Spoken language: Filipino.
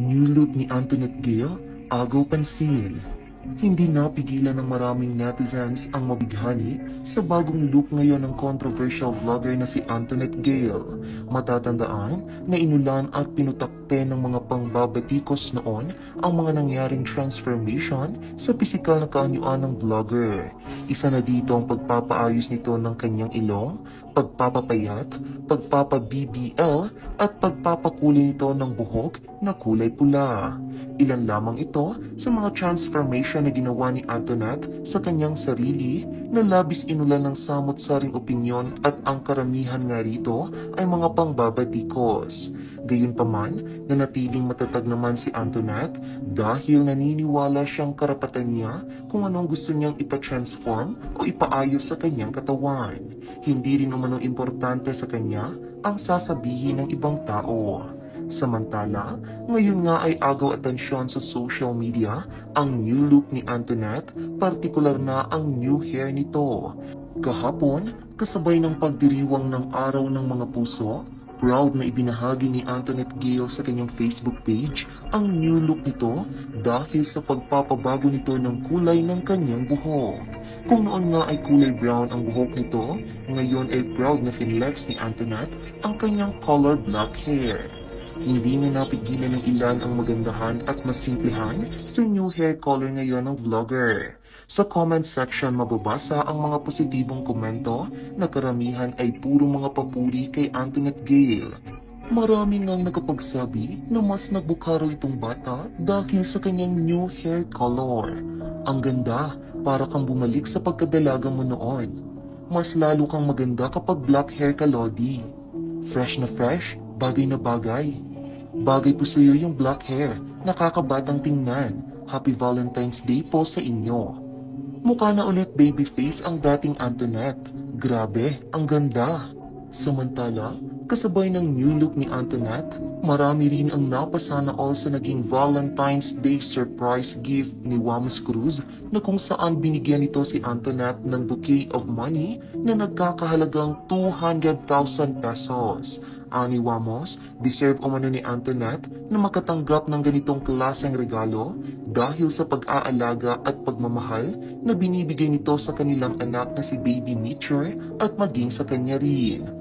New look ni Antoinette Gale, agaw pansin. Hindi napigilan ng maraming netizens ang mabighani sa bagong look ngayon ng controversial vlogger na si Antoinette Gale. Matatandaan na inulan at pinutakte ng mga pangbabatikos noon ang mga nangyaring transformation sa pisikal na kaanyuan ng vlogger. Isa na dito ang pagpapaayos nito ng kanyang ilong, pagpapapayat, pagpapa-BBL at pagpapakulay nito ng buhok na kulay pula. Ilan lamang ito sa mga transformation na ginawa ni Antoinette sa kanyang sarili na labis inulan ng samot-saring opinyon at ang karamihan nga rito ay mga pangbabatikos. Gayunpaman, nanatiling matatag naman si Antoinette dahil naniniwala siyang karapatan niya kung anong gusto niyang ipa-transform o ipaayos sa kanyang katawan. Hindi rin umano importante sa kanya ang sasabihin ng ibang tao. Samantala, ngayon nga ay agaw atensyon sa social media ang new look ni Antoinette, partikular na ang new hair nito. Kahapon, kasabay ng pagdiriwang ng Araw ng Mga Puso, proud na ibinahagi ni Antoinette Gale sa kanyang Facebook page ang new look nito dahil sa pagpapabago nito ng kulay ng kanyang buhok. Kung noon nga ay kulay brown ang buhok nito, ngayon ay proud na finlex ni Antoinette ang kanyang color black hair. Hindi na napigilan ng ilan ang magandahan at masimplehan sa new hair color ngayon ng vlogger. Sa comment section mababasa ang mga positibong komento na karamihan ay puro mga papuri kay Antoinette Gale. Marami ngang nakapagsabi na mas nagbukaro itong bata dahil sa kanyang new hair color. Ang ganda, para kang bumalik sa pagkadalaga mo noon. Mas lalo kang maganda kapag black hair ka, Lodi. Fresh na fresh, bagay na bagay. Bagay po sa iyo yung black hair, nakakabatang tingnan. Happy Valentine's Day po sa inyo. Mukha na ulit babyface ang dating Antoinette. Grabe, ang ganda. Samantala, kasabay ng new look ni Antoinette, marami rin ang napasana all sa naging Valentine's Day surprise gift ni Wamos Cruz na kung saan binigyan nito si Antoinette ng bouquet of money na nagkakahalagang 200,000 pesos. Ani Wamos, deserve umano ni Antoinette na makatanggap ng ganitong klaseng regalo dahil sa pag-aalaga at pagmamahal na binibigay nito sa kanilang anak na si Baby Mitchell at maging sa kanya rin.